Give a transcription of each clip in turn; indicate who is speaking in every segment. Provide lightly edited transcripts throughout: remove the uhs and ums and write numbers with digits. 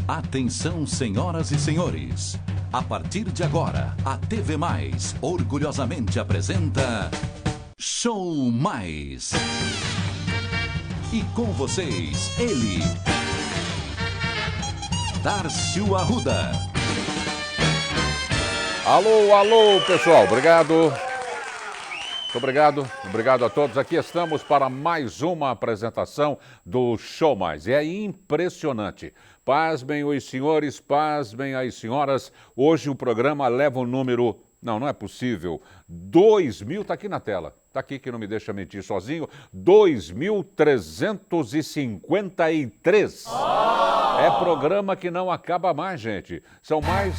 Speaker 1: Atenção, senhoras e senhores. A partir de agora, a TV Mais orgulhosamente apresenta Show Mais. E com vocês, ele, Tárcio Arruda.
Speaker 2: Alô, pessoal, obrigado. Obrigado a todos. Aqui estamos para mais uma apresentação do Show Mais. É impressionante. Pasmem os senhores, pasmem as senhoras. Hoje o programa leva o número... Não é possível. 2.000, está aqui na tela. Está aqui que não me deixa mentir sozinho. 2.353. É programa que não acaba mais, gente. São mais...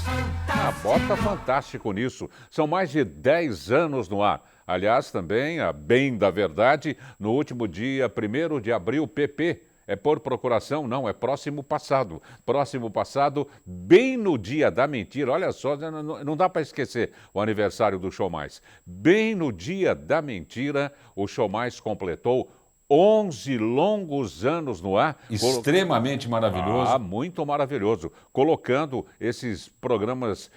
Speaker 2: bota fantástico nisso. São mais de 10 anos no ar. Aliás, também, a bem da verdade, no último dia 1º de abril, PP... É por procuração? Não, é próximo passado. Próximo passado, bem no dia da mentira. Olha só, não dá para esquecer o aniversário do Show Mais. Bem no dia da mentira, o Show Mais completou 11 longos anos no ar.
Speaker 3: Extremamente maravilhoso.
Speaker 2: Muito maravilhoso. Colocando esses programas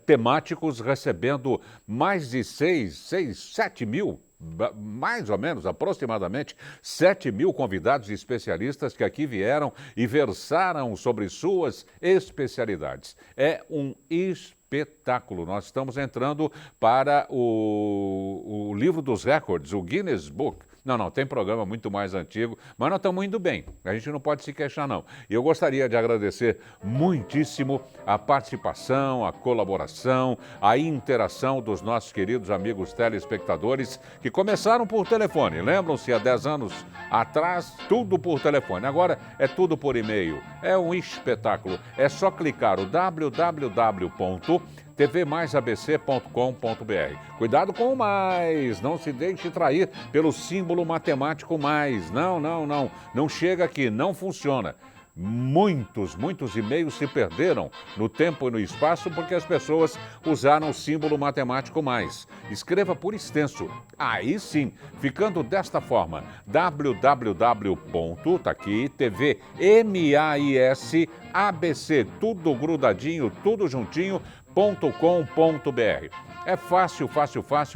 Speaker 2: temáticos, recebendo mais de 7 mil, mais ou menos, aproximadamente 7 mil convidados e especialistas que aqui vieram e versaram sobre suas especialidades. É um espetáculo. Nós estamos entrando para o livro dos recordes, o Guinness Book. Não, tem programa muito mais antigo, mas nós estamos indo bem. A gente não pode se queixar, não. E eu gostaria de agradecer muitíssimo a participação, a colaboração, a interação dos nossos queridos amigos telespectadores que começaram por telefone. Lembram-se, há 10 anos atrás, tudo por telefone. Agora é tudo por e-mail. É um espetáculo. É só clicar o www.tvmaisabc.com.br. Cuidado com o mais, não se deixe trair pelo símbolo matemático mais. Não chega aqui, não funciona. Muitos e-mails se perderam no tempo e no espaço porque as pessoas usaram o símbolo matemático mais. Escreva por extenso. Aí sim, ficando desta forma, tá aqui, TV MAIS ABC, tudo grudadinho, tudo juntinho, .com.br. É fácil,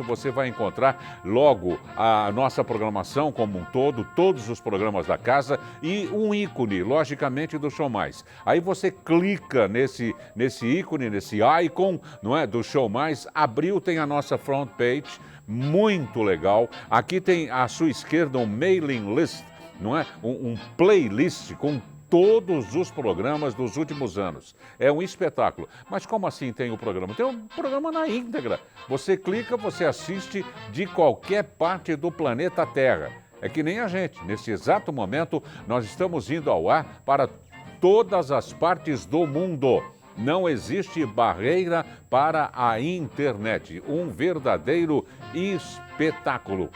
Speaker 2: você vai encontrar logo a nossa programação como um todo, todos os programas da casa e um ícone, logicamente, do Show Mais. Aí você clica nesse ícone, nesse icon, não é, do Show Mais, abriu, tem a nossa front page, muito legal. Aqui tem à sua esquerda um mailing list, não é? Um playlist com todos os programas dos últimos anos. É um espetáculo. Mas como assim tem o programa? Tem um programa na íntegra. Você clica, você assiste de qualquer parte do planeta Terra. É que nem a gente. Nesse exato momento, nós estamos indo ao ar para todas as partes do mundo. Não existe barreira para a internet. Um verdadeiro espetáculo.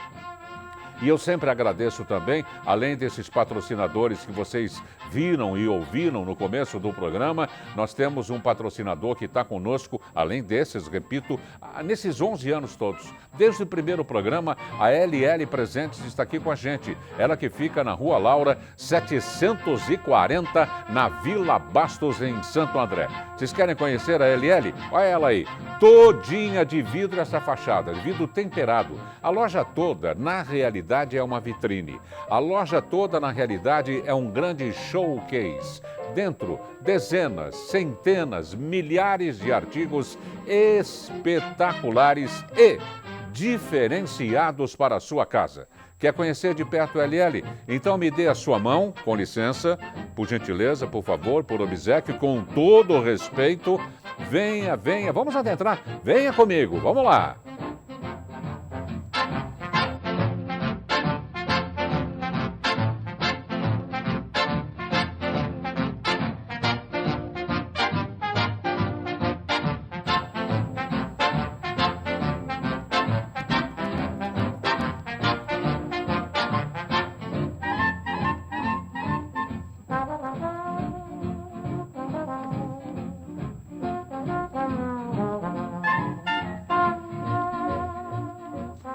Speaker 2: E eu sempre agradeço também, além desses patrocinadores que vocês viram e ouviram no começo do programa, nós temos um patrocinador que está conosco, além desses, repito, nesses 11 anos todos. Desde o primeiro programa, a LL Presentes está aqui com a gente. Ela que fica na Rua Laura, 740, na Vila Bastos, em Santo André. Vocês querem conhecer a LL? Olha ela aí, todinha de vidro essa fachada, vidro temperado. A loja toda, na realidade, é uma vitrine. A loja toda, na realidade, é um grande showcase. Dentro, dezenas, centenas, milhares de artigos espetaculares e diferenciados para a sua casa. Quer conhecer de perto o LL? Então me dê a sua mão, com licença, por gentileza, por favor, por obséquio, com todo o respeito. Venha, vamos adentrar. Venha comigo, vamos lá.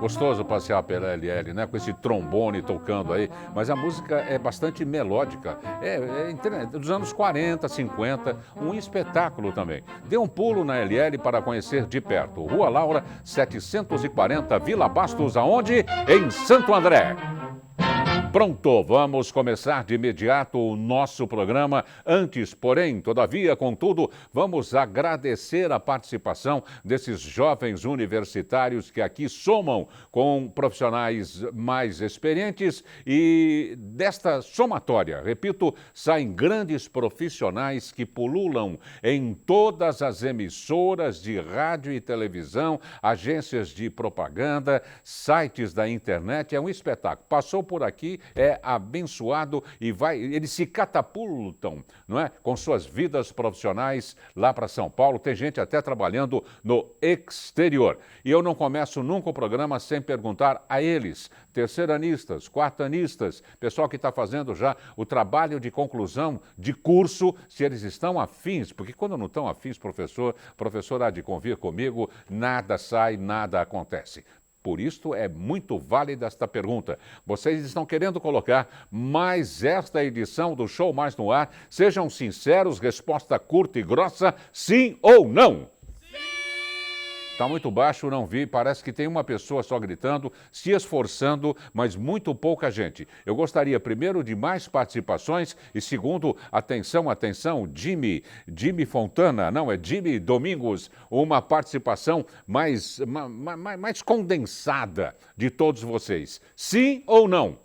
Speaker 2: gostoso passear pela LL, né? Com esse trombone tocando aí. Mas a música é bastante melódica. Dos anos 40, 50, um espetáculo também. Dê um pulo na LL para conhecer de perto. Rua Laura, 740, Vila Bastos, aonde? Em Santo André. Pronto, vamos começar de imediato o nosso programa. Antes, porém, todavia, contudo, vamos agradecer a participação desses jovens universitários que aqui somam com profissionais mais experientes e desta somatória, repito, saem grandes profissionais que pululam em todas as emissoras de rádio e televisão, agências de propaganda, sites da internet. É um espetáculo. Passou por aqui, é abençoado e eles se catapultam, não é? Com suas vidas profissionais lá para São Paulo. Tem gente até trabalhando no exterior. E eu não começo nunca o programa sem perguntar a eles, terceiranistas, quartanistas, pessoal que está fazendo já o trabalho de conclusão de curso, se eles estão afins, porque quando não estão afins, professor há de convir comigo, nada sai, nada acontece. Por isso é muito válida esta pergunta. Vocês estão querendo colocar mais esta edição do Show Mais no Ar? Sejam sinceros, resposta curta e grossa, sim ou não? Está muito baixo, não vi, parece que tem uma pessoa só gritando, se esforçando, mas muito pouca gente. Eu gostaria, primeiro, de mais participações e, segundo, atenção, Jimmy Fontana, não, é Jimmy Domingos, uma participação mais condensada de todos vocês. Sim ou não?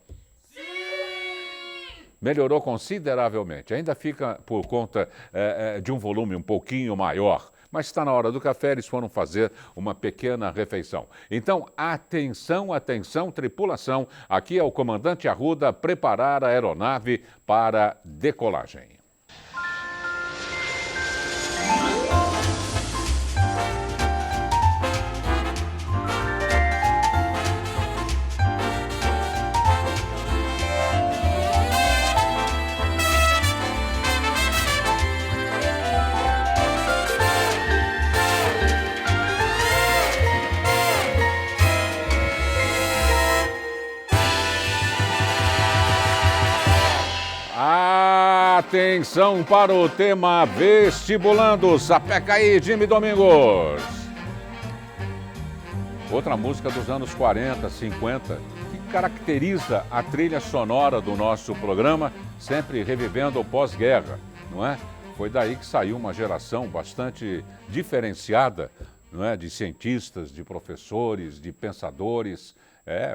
Speaker 2: Melhorou consideravelmente, ainda fica por conta de um volume um pouquinho maior. Mas está na hora do café, eles foram fazer uma pequena refeição. Então, atenção, tripulação. Aqui é o comandante Arruda preparar a aeronave para decolagem. Atenção para o tema vestibulando. Sapeca aí, Jimmy Domingos. Outra música dos anos 40, 50, que caracteriza a trilha sonora do nosso programa, sempre revivendo o pós-guerra, não é? Foi daí que saiu uma geração bastante diferenciada, não é? De cientistas, de professores, de pensadores.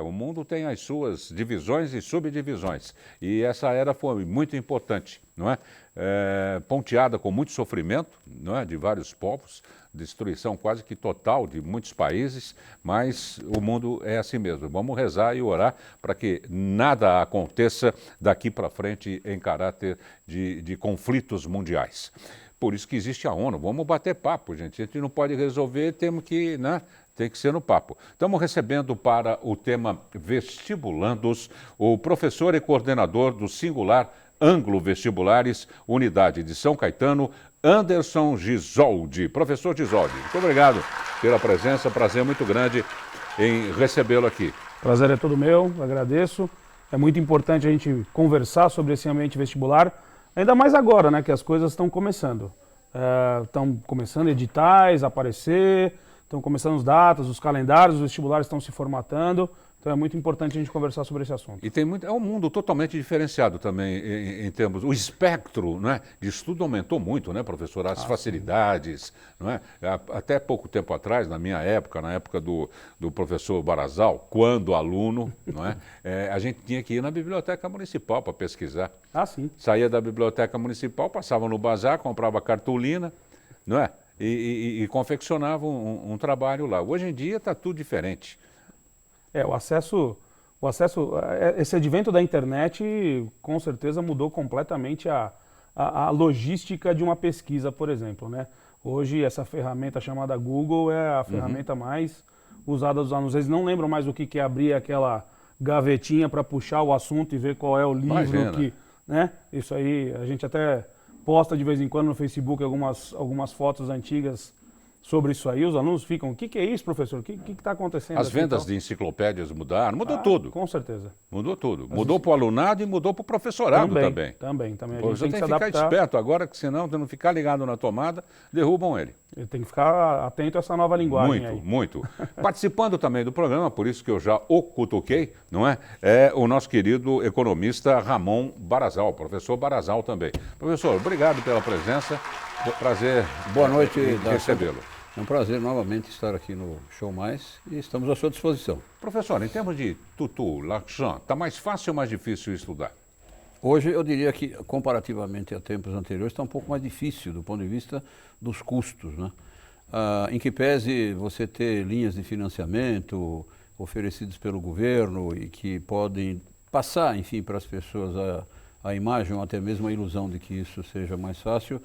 Speaker 2: O mundo tem as suas divisões e subdivisões. E essa era foi muito importante, não é? Ponteada com muito sofrimento, não é? De vários povos, destruição quase que total de muitos países, mas o mundo é assim mesmo. Vamos rezar e orar para que nada aconteça daqui para frente em caráter de conflitos mundiais. Por isso que existe a ONU. Vamos bater papo, gente. A gente não pode resolver, temos que, né? Tem que ser no papo. Estamos recebendo para o tema Vestibulandos o professor e coordenador do Singular Anglo Vestibulares, Unidade de São Caetano, Anderson Gisoldi. Professor Gisoldi, muito obrigado pela presença, prazer muito grande em recebê-lo aqui.
Speaker 4: Prazer é todo meu, agradeço. É muito importante a gente conversar sobre esse ambiente vestibular, ainda mais agora, né, que as coisas estão começando. Estão começando editais a aparecer, estão começando as datas, os calendários, os vestibulares estão se formatando. Então é muito importante a gente conversar sobre esse assunto.
Speaker 2: E é um mundo totalmente diferenciado também em termos... O espectro, não é, de estudo aumentou muito, né, professor? As facilidades, não é? Até pouco tempo atrás, na minha época, na época do professor Barazal, quando aluno, não é? A gente tinha que ir na biblioteca municipal para pesquisar.
Speaker 4: Sim.
Speaker 2: Saía da biblioteca municipal, passava no bazar, comprava cartolina, não é? E confeccionava um trabalho lá. Hoje em dia está tudo diferente.
Speaker 4: O acesso, esse advento da internet com certeza mudou completamente a logística de uma pesquisa, por exemplo, né? Hoje essa ferramenta chamada Google é a ferramenta mais usada dos alunos. Eles não lembram mais o que é abrir aquela gavetinha para puxar o assunto e ver qual é o livro que, né? Isso aí a gente até posta de vez em quando no Facebook algumas fotos antigas sobre isso aí, os alunos ficam, o que é isso, professor? O que está acontecendo?
Speaker 2: As vendas de enciclopédias mudaram, mudou tudo.
Speaker 4: Com certeza.
Speaker 2: Mudou tudo. Mudou para o alunado e mudou para o professorado também.
Speaker 4: Também. A
Speaker 2: Você
Speaker 4: gente
Speaker 2: tem
Speaker 4: tem
Speaker 2: que
Speaker 4: que se
Speaker 2: ficar esperto agora, que senão, se não ficar ligado na tomada, derrubam ele.
Speaker 4: Ele tem que ficar atento a essa nova linguagem aí.
Speaker 2: Muito. Participando também do programa, por isso que eu já o cutuquei, não é? É o nosso querido economista Ramon Barazal, professor Barazal também. Professor, obrigado pela presença. Prazer.
Speaker 5: Boa noite,
Speaker 2: recebê-lo.
Speaker 5: É um prazer novamente estar aqui no Show Mais e estamos à sua disposição.
Speaker 2: Professor, em termos de tutu, l'argent, está mais fácil ou mais difícil estudar?
Speaker 5: Hoje eu diria que, comparativamente a tempos anteriores, está um pouco mais difícil do ponto de vista dos custos, né? Em que pese você ter linhas de financiamento oferecidas pelo governo e que podem passar, enfim, para as pessoas a imagem ou até mesmo a ilusão de que isso seja mais fácil,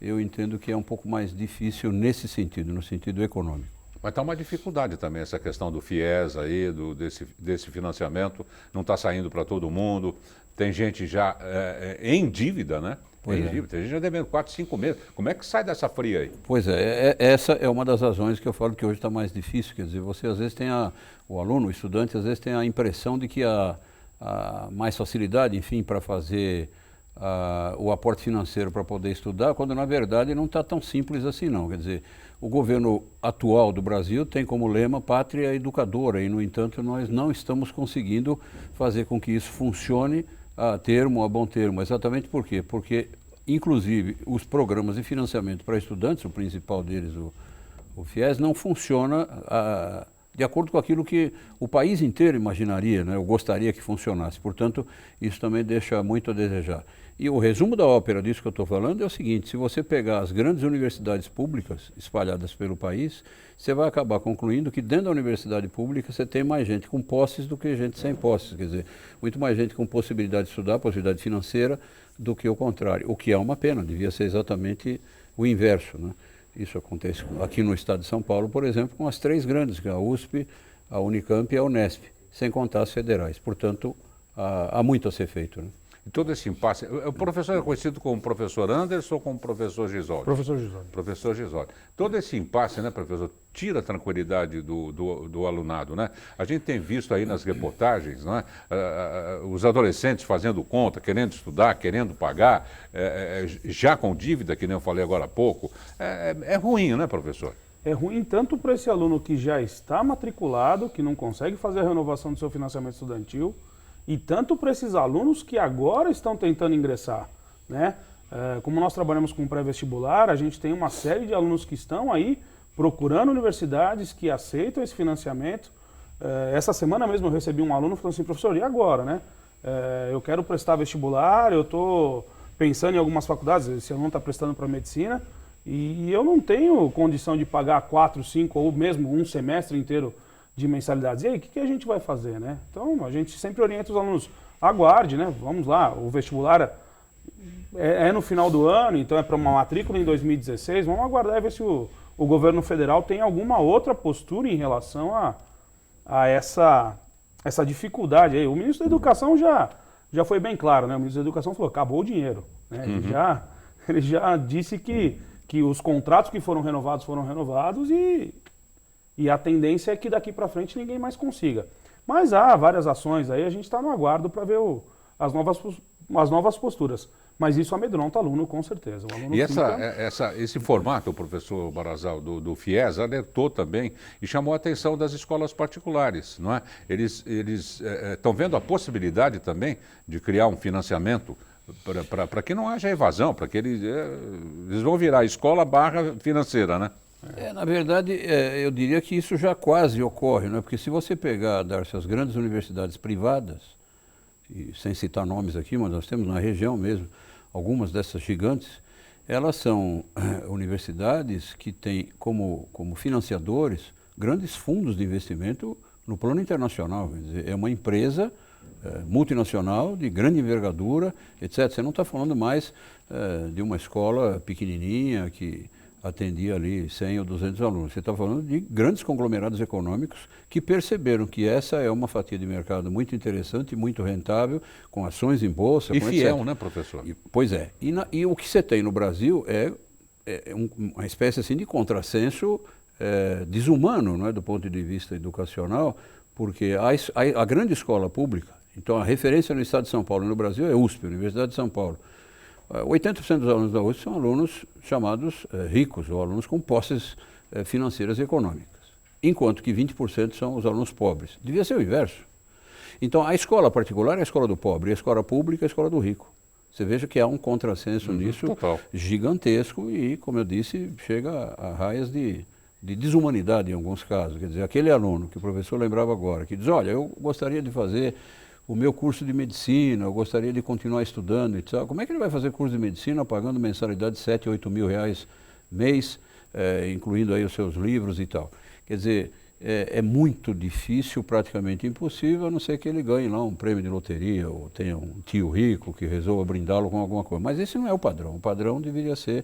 Speaker 5: eu entendo que é um pouco mais difícil nesse sentido, no sentido econômico.
Speaker 2: Mas está uma dificuldade também essa questão do FIES aí, desse financiamento, não está saindo para todo mundo, tem gente já em dívida, né? Tem gente já devendo 4, 5 meses. Como é que sai dessa fria aí?
Speaker 5: Pois essa é uma das razões que eu falo que hoje está mais difícil, quer dizer, você às vezes tem o aluno, o estudante, às vezes tem a impressão de que há mais facilidade, enfim, para fazer o aporte financeiro para poder estudar, quando na verdade não está tão simples assim não. Quer dizer, o governo atual do Brasil tem como lema pátria educadora e, no entanto, nós não estamos conseguindo fazer com que isso funcione a bom termo. Exatamente por quê? Porque, inclusive, os programas de financiamento para estudantes, o principal deles, o FIES, não funciona de acordo com aquilo que o país inteiro imaginaria, né? Eu gostaria que funcionasse. Portanto, isso também deixa muito a desejar. E o resumo da ópera disso que eu estou falando é o seguinte: se você pegar as grandes universidades públicas espalhadas pelo país, você vai acabar concluindo que dentro da universidade pública você tem mais gente com posses do que gente sem posses. Quer dizer, muito mais gente com possibilidade de estudar, possibilidade financeira, do que o contrário. O que é uma pena, devia ser exatamente o inverso, né? Isso acontece aqui no estado de São Paulo, por exemplo, com as 3 grandes, que é a USP, a Unicamp e a Unesp, sem contar as federais. Portanto, há muito a ser feito, né?
Speaker 2: E todo esse impasse, o professor é conhecido como professor Anderson ou como professor Gisoldi?
Speaker 4: Professor Gisoldi.
Speaker 2: Professor Gisoldi. Todo esse impasse, né, professor, tira a tranquilidade do alunado, né? A gente tem visto aí nas reportagens, né, os adolescentes fazendo conta, querendo estudar, querendo pagar, já com dívida, que nem eu falei agora há pouco. É ruim, né, professor?
Speaker 4: É ruim tanto para esse aluno que já está matriculado, que não consegue fazer a renovação do seu financiamento estudantil, e tanto para esses alunos que agora estão tentando ingressar, né? Como nós trabalhamos com pré-vestibular, a gente tem uma série de alunos que estão aí procurando universidades que aceitam esse financiamento. Essa semana mesmo eu recebi um aluno falando assim: professor, e agora, né? Eu quero prestar vestibular, eu estou pensando em algumas faculdades, esse aluno está prestando para medicina, e eu não tenho condição de pagar 4, 5 ou mesmo um semestre inteiro de mensalidades. E aí, o que a gente vai fazer, né? Então, a gente sempre orienta os alunos: aguarde, né? Vamos lá, o vestibular é no final do ano, então é para uma matrícula em 2016, vamos aguardar e ver se o governo federal tem alguma outra postura em relação a essa dificuldade aí. O ministro da Educação já foi bem claro, né? O ministro da Educação falou: acabou o dinheiro, né? Ele já disse que os contratos que foram renovados e a tendência é que daqui para frente ninguém mais consiga. Mas há várias ações aí, a gente está no aguardo para ver as novas posturas. Mas isso amedronta o aluno, com certeza. O aluno
Speaker 2: e esse formato, o professor Barazal, do FIES, alertou também e chamou a atenção das escolas particulares, não é? Eles estão vendo a possibilidade também de criar um financiamento para que não haja evasão, para que eles vão virar escola barra financeira, né?
Speaker 5: Na verdade, eu diria que isso já quase ocorre, né? Porque se você pegar, Darcy, as grandes universidades privadas, e sem citar nomes aqui, mas nós temos na região mesmo, algumas dessas gigantes, elas são universidades que têm como financiadores grandes fundos de investimento no plano internacional. Quer dizer, é uma empresa multinacional de grande envergadura, etc. Você não está falando mais de uma escola pequenininha que atendia ali 100 ou 200 alunos. Você está falando de grandes conglomerados econômicos que perceberam que essa é uma fatia de mercado muito interessante, muito rentável, com ações em bolsa.
Speaker 2: E fiel, etc. Né, professor?
Speaker 5: Pois é. E o que você tem no Brasil é uma espécie assim de contrassenso desumano, não é, do ponto de vista educacional, porque a grande escola pública, então a referência no estado de São Paulo e no Brasil é USP, Universidade de São Paulo. 80% dos alunos da USP são alunos chamados ricos, ou alunos com posses financeiras e econômicas, enquanto que 20% são os alunos pobres. Devia ser o inverso. Então a escola particular é a escola do pobre, e a escola pública é a escola do rico. Você veja que há um contrassenso nisso gigantesco e, como eu disse, chega a raias de desumanidade em alguns casos. Quer dizer, aquele aluno que o professor lembrava agora, que diz, olha, eu gostaria de fazer o meu curso de medicina, eu gostaria de continuar estudando e tal. Como é que ele vai fazer curso de medicina pagando mensalidade de 7, 8 mil reais mês, incluindo aí os seus livros e tal? Quer dizer, é muito difícil, praticamente impossível, a não ser que ele ganhe lá um prêmio de loteria ou tenha um tio rico que resolva brindá-lo com alguma coisa. Mas esse não é o padrão. O padrão deveria ser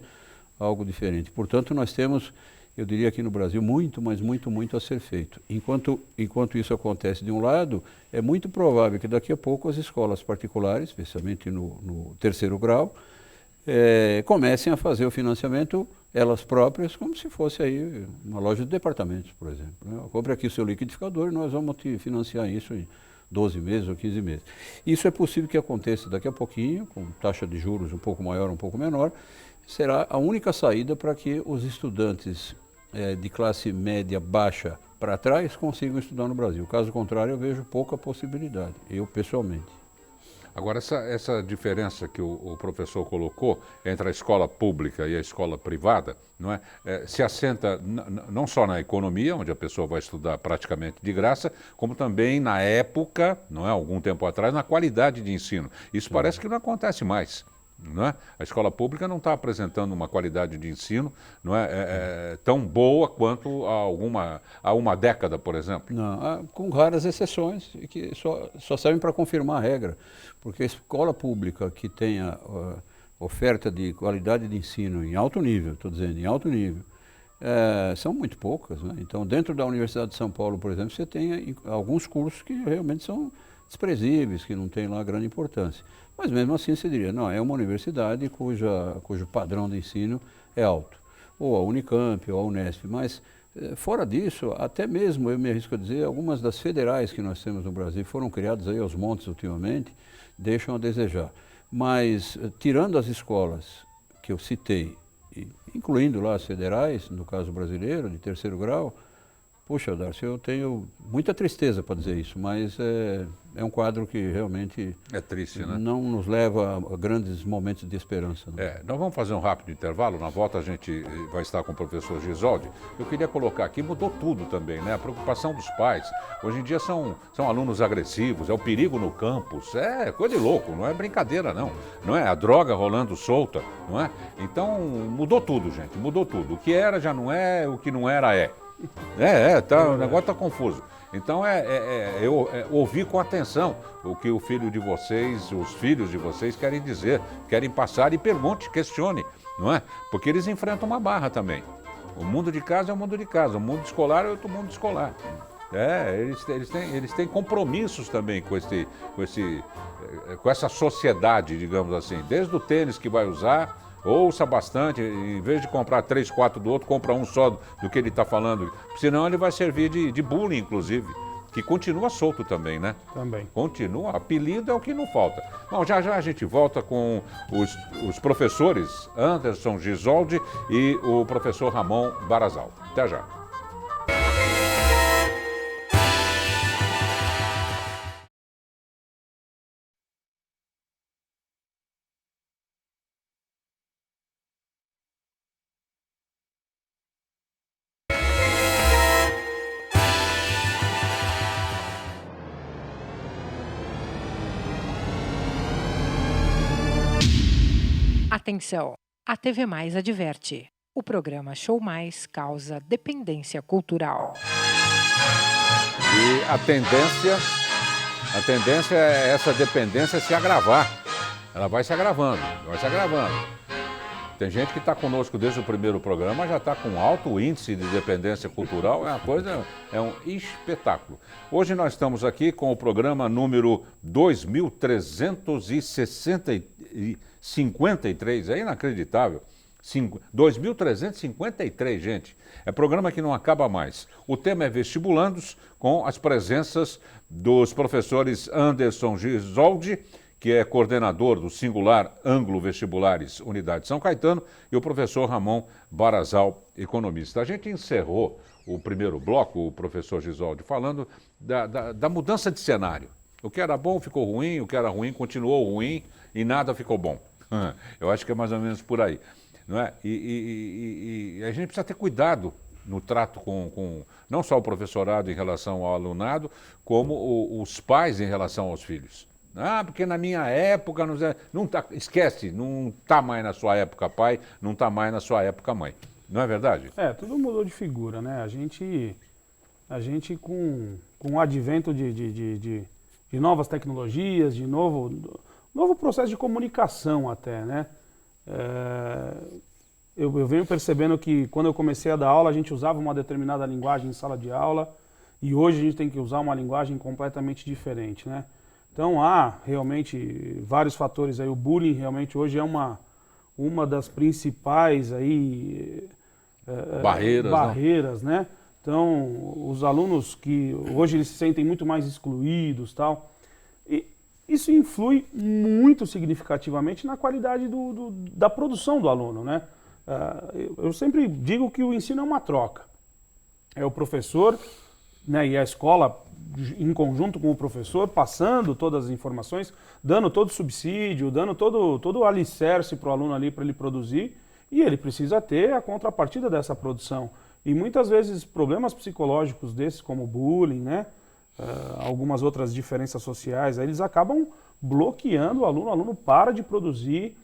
Speaker 5: algo diferente. Portanto, nós temos, eu diria aqui no Brasil, muito, mas muito, muito a ser feito. Enquanto isso acontece de um lado, é muito provável que daqui a pouco as escolas particulares, especialmente no terceiro grau, comecem a fazer o financiamento elas próprias, como se fosse aí uma loja de departamentos, por exemplo. Né? Compre aqui o seu liquidificador e nós vamos te financiar isso em 12 meses ou 15 meses. Isso é possível que aconteça daqui a pouquinho, com taxa de juros um pouco maior, um pouco menor, será a única saída para que os estudantes de classe média baixa para trás consigam estudar no Brasil. Caso contrário, eu vejo pouca possibilidade, eu pessoalmente.
Speaker 2: Agora, essa diferença que o professor colocou entre a escola pública e a escola privada, não é, se assenta não só na economia, onde a pessoa vai estudar praticamente de graça, como também na época, não é, algum tempo atrás, na qualidade de ensino. Isso parece que não acontece mais. Não é? A escola pública não está apresentando uma qualidade de ensino, não é, tão boa quanto há uma década, por exemplo.
Speaker 5: Não, com raras exceções, que só servem para confirmar a regra. Porque a escola pública que tenha oferta de qualidade de ensino em alto nível, estou dizendo, em alto nível, são muito poucas. Né? Então, dentro da Universidade de São Paulo, por exemplo, você tem alguns cursos que realmente são desprezíveis, que não têm lá grande importância. Mas mesmo assim você diria, não, é uma universidade cujo padrão de ensino é alto. Ou a Unicamp, ou a Unesp. Mas, fora disso, até mesmo, eu me arrisco a dizer, algumas das federais que nós temos no Brasil, foram criadas aí aos montes ultimamente, deixam a desejar. Mas, tirando as escolas que eu citei, incluindo lá as federais, no caso brasileiro, de terceiro grau, puxa, Darcy, eu tenho muita tristeza para dizer isso, mas é um quadro que realmente
Speaker 2: é triste, né?
Speaker 5: Não nos leva a grandes momentos de esperança. Né?
Speaker 2: Nós vamos fazer um rápido intervalo, na volta a gente vai estar com o professor Gisoldi. Eu queria colocar aqui, mudou tudo também, né? A preocupação dos pais. Hoje em dia são alunos agressivos, é o perigo no campus, é coisa de louco, não é brincadeira não. Não é a droga rolando solta, não é? Então mudou tudo, gente, mudou tudo. O que era já não é, o que não era é. O negócio está confuso. Então eu ouvi com atenção o que o filho de vocês, os filhos de vocês querem dizer, querem passar e pergunte, questione, não é? Porque eles enfrentam uma barra também. O mundo de casa é o mundo de casa, o mundo escolar é outro mundo escolar. Eles têm compromissos também com essa sociedade, digamos assim, desde o tênis que vai usar. Ouça bastante, em vez de comprar 3, 4 do outro, compra um só do que ele está falando. Senão ele vai servir de bullying, inclusive, que continua solto também, né?
Speaker 4: Também.
Speaker 2: Continua, apelido é o que não falta. Bom, já a gente volta com os professores Anderson Gisoldi e o professor Ramon Barazal. Até já.
Speaker 6: Atenção! A TV Mais adverte. O programa Show Mais causa dependência cultural.
Speaker 2: E a tendência é essa dependência se agravar. Ela vai se agravando, vai se agravando. Tem gente que está conosco desde o primeiro programa, já está com alto índice de dependência cultural, é uma coisa, é um espetáculo. Hoje nós estamos aqui com o programa número 2353, é inacreditável. 2.353, gente. É programa que não acaba mais. O tema é vestibulandos, com as presenças dos professores Anderson Gisoldi, que é coordenador do Singular Ângulo Vestibulares Unidade São Caetano, e o professor Ramon Barazal, economista. A gente encerrou o primeiro bloco, o professor Gisoldi, falando da mudança de cenário. O que era bom ficou ruim, o que era ruim continuou ruim e nada ficou bom. Eu acho que é mais ou menos por aí. Não é? E a gente precisa ter cuidado no trato com não só o professorado em relação ao alunado, como os pais em relação aos filhos. Ah, porque na minha época, não tá, esquece, não está mais na sua época pai, não está mais na sua época mãe. Não é verdade?
Speaker 4: Tudo mudou de figura, né? A gente com o advento de novas tecnologias, de novo processo de comunicação até, né? Eu venho percebendo que quando eu comecei a dar aula, a gente usava uma determinada linguagem em sala de aula e hoje a gente tem que usar uma linguagem completamente diferente, né? Então há realmente vários fatores aí. O bullying realmente hoje é uma das principais aí, barreiras, né? Então os alunos que hoje eles se sentem muito mais excluídos, tal. E isso influi muito significativamente na qualidade da produção do aluno, né? Eu sempre digo que o ensino é uma troca. É o professor, né, e a escola em conjunto com o professor, passando todas as informações, dando todo o subsídio, dando todo o alicerce para o aluno ali para ele produzir, e ele precisa ter a contrapartida dessa produção. E muitas vezes problemas psicológicos desses, como bullying, né, algumas outras diferenças sociais, eles acabam bloqueando o aluno para de produzir,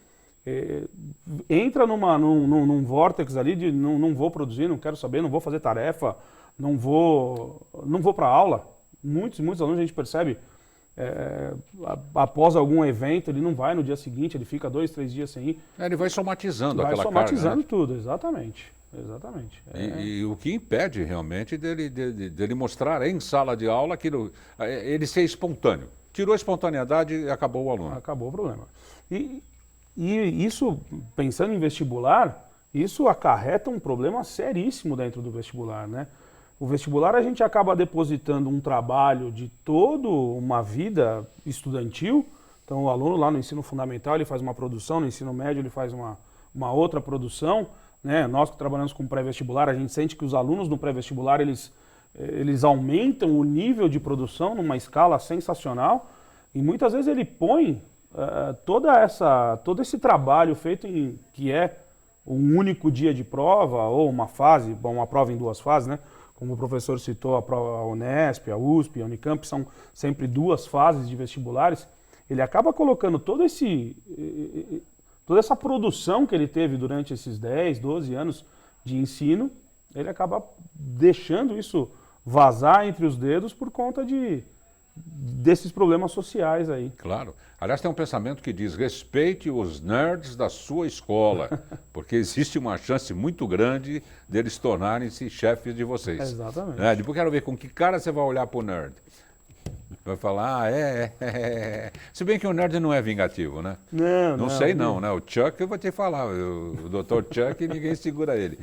Speaker 4: entra num vórtex ali de não vou produzir, não quero saber, não vou fazer tarefa, não vou para aula. Muitos alunos a gente percebe, após algum evento, ele não vai no dia seguinte, ele fica 2, 3 dias sem ir.
Speaker 2: Ele vai somatizando aquela carga.
Speaker 4: Vai somatizando, né? Tudo, exatamente.
Speaker 2: E o que impede realmente dele mostrar em sala de aula ele ser espontâneo. Tirou a espontaneidade e acabou o aluno.
Speaker 4: Acabou o problema. E isso, pensando em vestibular, isso acarreta um problema seríssimo dentro do vestibular, né? O vestibular a gente acaba depositando um trabalho de toda uma vida estudantil. Então o aluno lá no ensino fundamental ele faz uma produção, no ensino médio ele faz uma outra produção, né? Nós que trabalhamos com pré-vestibular, a gente sente que os alunos no pré-vestibular eles aumentam o nível de produção numa escala sensacional e muitas vezes ele põe todo esse trabalho feito que é um único dia de prova ou uma prova em 2 fases, né? Como o professor citou, a Unesp, a USP, a Unicamp, são sempre 2 fases de vestibulares. Ele acaba colocando toda essa produção que ele teve durante esses 10, 12 anos de ensino, ele acaba deixando isso vazar entre os dedos por conta desses problemas sociais aí.
Speaker 2: Claro. Aliás, tem um pensamento que diz: respeite os nerds da sua escola, porque existe uma chance muito grande deles tornarem-se chefes de vocês.
Speaker 4: Exatamente.
Speaker 2: Depois quero ver com que cara você vai olhar para o nerd. Vai falar, Se bem que o nerd não é vingativo, né? Não sei não, né? O Chuck, eu vou te falar, o Dr. Chuck, ninguém segura ele.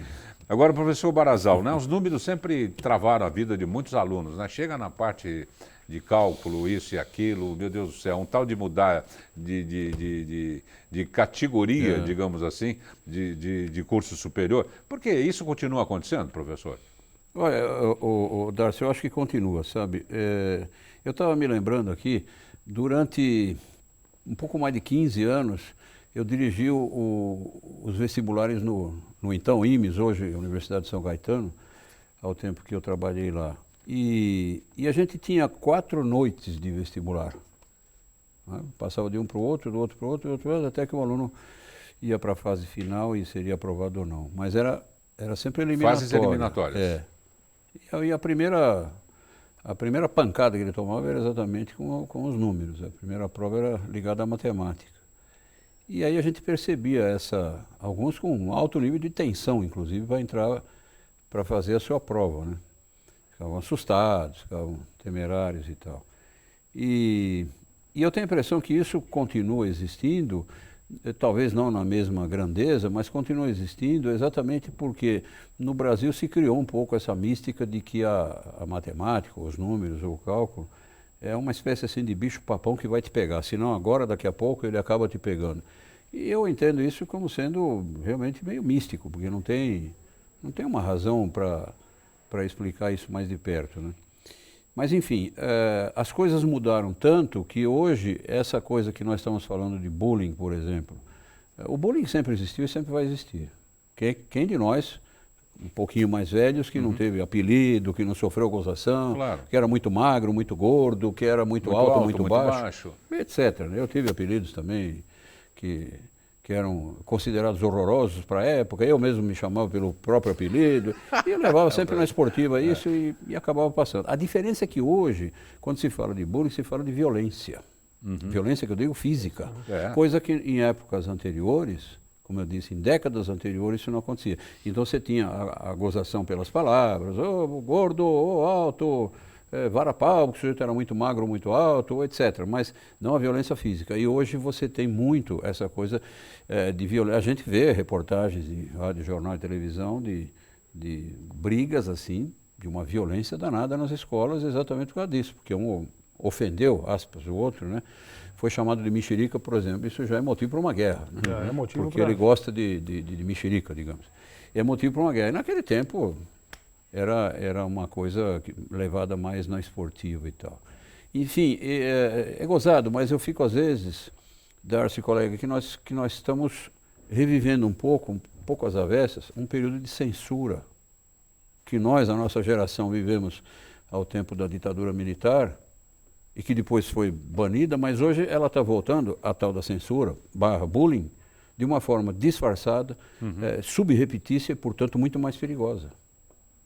Speaker 2: Agora, professor Barazal, né? Os números sempre travaram a vida de muitos alunos, né? Chega na parte de cálculo, isso e aquilo, meu Deus do céu, um tal de mudar de categoria, digamos assim, de curso superior. Por que isso continua acontecendo, professor?
Speaker 5: Olha, Darcy, eu acho que continua, sabe? Eu estava me lembrando aqui, durante um pouco mais de 15 anos, eu dirigi os vestibulares no então IMES, hoje Universidade de São Caetano, ao tempo que eu trabalhei lá. E a gente tinha 4 noites de vestibular. Né? Passava de um para o outro, do outro para o outro, até que o aluno ia para a fase final e seria aprovado ou não. Mas era sempre eliminatório.
Speaker 2: Fases eliminatórias.
Speaker 5: E a primeira pancada que ele tomava era exatamente com os números. A primeira prova era ligada à matemática. E aí a gente percebia alguns com alto nível de tensão, inclusive, para entrar para fazer a sua prova, né? Ficavam assustados, ficavam temerários e tal. E eu tenho a impressão que isso continua existindo talvez não na mesma grandeza, mas continua existindo exatamente porque no Brasil se criou um pouco essa mística de que a matemática, os números, o cálculo, é uma espécie assim de bicho-papão que vai te pegar, senão agora, daqui a pouco, ele acaba te pegando. E eu entendo isso como sendo realmente meio místico, porque não tem uma razão para explicar isso mais de perto, né? Mas, enfim, as coisas mudaram tanto que hoje, essa coisa que nós estamos falando de bullying, por exemplo, o bullying sempre existiu e sempre vai existir. Quem de nós, um pouquinho mais velhos, que não teve apelido, que não sofreu gozação,
Speaker 2: Claro.
Speaker 5: que era muito magro, muito gordo, que era muito alto, muito baixo, etc. Eu tive apelidos também que eram considerados horrorosos para a época, eu mesmo me chamava pelo próprio apelido, e eu levava sempre na esportiva isso e acabava passando. A diferença é que hoje, quando se fala de bullying, se fala de violência. Violência que eu digo física, coisa que em épocas anteriores, como eu disse, em décadas anteriores isso não acontecia. Então você tinha a gozação pelas palavras, gordo, alto, vara-pau, que o sujeito era muito magro, muito alto, etc. Mas não a violência física. E hoje você tem muito essa coisa de violência. A gente vê reportagens em rádio, jornal e televisão de brigas assim, de uma violência danada nas escolas exatamente por causa disso, porque um ofendeu, aspas, o outro, né? Foi chamado de mexerica, por exemplo, isso já é motivo para uma guerra. Né?
Speaker 4: Já é motivo
Speaker 5: porque ele gosta de mexerica, digamos. É motivo para uma guerra. E naquele tempo era uma coisa levada mais na esportiva e tal. Enfim, é gozado, mas eu fico às vezes, Darcy, colega, que nós estamos revivendo um pouco às avessas, um período de censura que nós, a nossa geração, vivemos ao tempo da ditadura militar e que depois foi banida, mas hoje ela está voltando, a tal da censura, /bullying, de uma forma disfarçada, subrepetícia e, portanto, muito mais perigosa,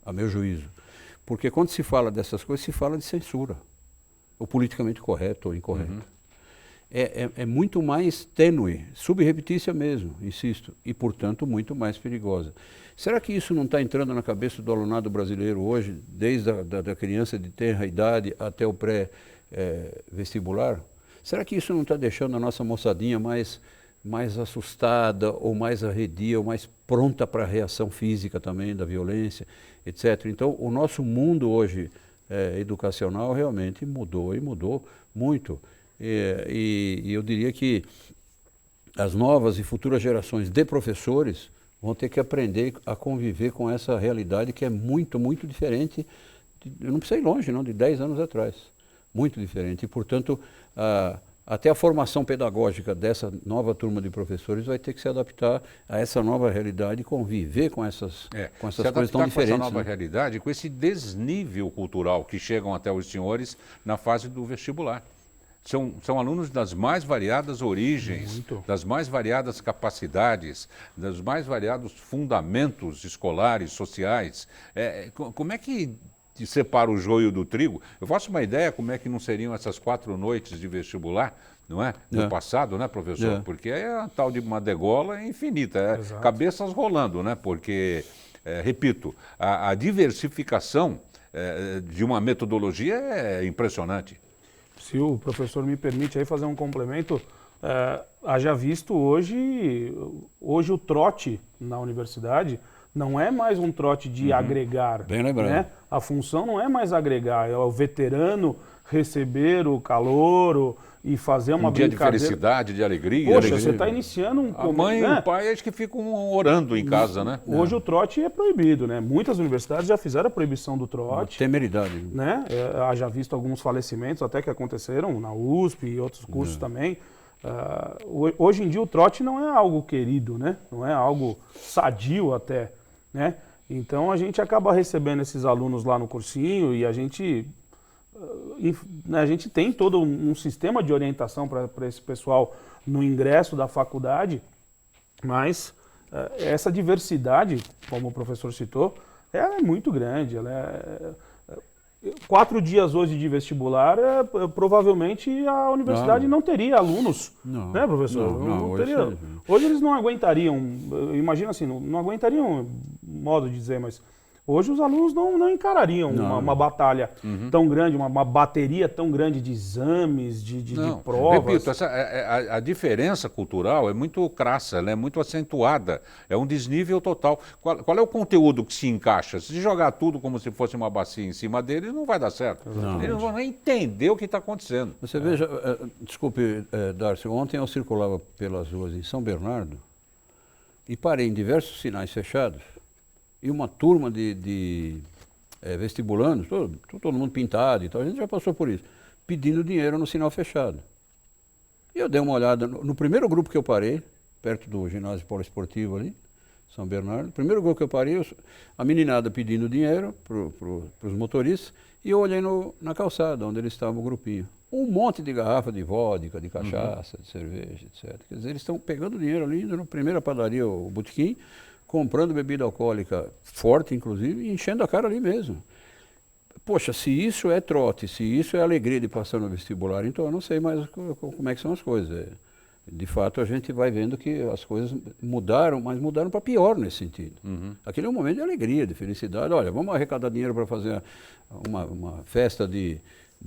Speaker 5: a meu juízo. Porque quando se fala dessas coisas, se fala de censura, ou politicamente correto ou incorreto. É muito mais tênue, subrepetícia mesmo, insisto, e, portanto, muito mais perigosa. Será que isso não está entrando na cabeça do alunado brasileiro hoje, desde a criança de tenra idade até o pré-vestibular? Será que isso não está deixando a nossa moçadinha mais assustada, ou mais arredia, ou mais pronta para a reação física também da violência, etc. Então, o nosso mundo hoje educacional realmente mudou, e mudou muito. E eu diria que as novas e futuras gerações de professores vão ter que aprender a conviver com essa realidade que é muito, muito diferente, eu não preciso ir longe, não, de 10 anos atrás. Muito diferente. E, portanto, até a formação pedagógica dessa nova turma de professores vai ter que se adaptar a essa nova realidade e conviver com essas coisas tão diferentes.
Speaker 2: Com essa nova realidade, com esse desnível cultural que chegam até os senhores na fase do vestibular. São alunos das mais variadas origens, das mais variadas capacidades, dos mais variados fundamentos escolares, sociais. Como é que separa o joio do trigo? Eu faço uma ideia como é que não seriam essas 4 noites de vestibular, não é? No passado, né, professor? Porque é a tal de uma degola infinita, cabeças rolando, né? Porque, repito, a diversificação de uma metodologia é impressionante.
Speaker 4: Se o professor me permite aí fazer um complemento, haja visto hoje o trote na universidade não é mais um trote de agregar.
Speaker 5: Bem lembrado.
Speaker 4: Né? A função não é mais agregar, é o veterano receber o calouro e fazer uma
Speaker 2: dia
Speaker 4: brincadeira.
Speaker 2: De felicidade, de alegria.
Speaker 4: Poxa, você está iniciando um...
Speaker 2: A mãe e o pai acho que ficam orando em casa, né?
Speaker 4: Hoje o trote é proibido, né? Muitas universidades já fizeram a proibição do trote.
Speaker 5: Temeridade.
Speaker 4: Né? Já visto alguns falecimentos até que aconteceram na USP e outros cursos também. Hoje em dia o trote não é algo querido, né? Não é algo sadio até, né? Então a gente acaba recebendo esses alunos lá no cursinho e a gente tem todo um sistema de orientação para esse pessoal no ingresso da faculdade, mas essa diversidade, como o professor citou, ela é muito grande. 4 dias hoje de vestibular, provavelmente a universidade não teria alunos, né, professor? Não teria. Hoje eles não aguentariam, imagina assim, não aguentariam, modo de dizer, mas Hoje os alunos não encarariam uma batalha tão grande, uma bateria tão grande de exames, de provas.
Speaker 2: Repito, a diferença cultural é muito crassa, ela é muito acentuada, é um desnível total. Qual é o conteúdo que se encaixa? Se jogar tudo como se fosse uma bacia em cima dele, não vai dar certo. Eles não vão nem entender o que está acontecendo.
Speaker 5: Você veja, desculpe, Darcy, ontem eu circulava pelas ruas em São Bernardo e parei em diversos sinais fechados. E uma turma de vestibulandos, todo mundo pintado e tal, a gente já passou por isso, pedindo dinheiro no sinal fechado. E eu dei uma olhada, no primeiro grupo que eu parei, perto do ginásio poliesportivo ali, São Bernardo, o primeiro grupo que eu parei, a meninada pedindo dinheiro para os motoristas, e eu olhei na calçada, onde eles estavam, o grupinho. Um monte de garrafa de vodka, de cachaça, de cerveja, etc. Quer dizer, eles estão pegando dinheiro ali, indo na primeira padaria, o botequim, comprando bebida alcoólica forte, inclusive, e enchendo a cara ali mesmo. Poxa, se isso é trote, se isso é alegria de passar no vestibular, então eu não sei mais como é que são as coisas. De fato, a gente vai vendo que as coisas mudaram, mas mudaram para pior nesse sentido. Aquele é um momento de alegria, de felicidade. Olha, vamos arrecadar dinheiro para fazer uma festa de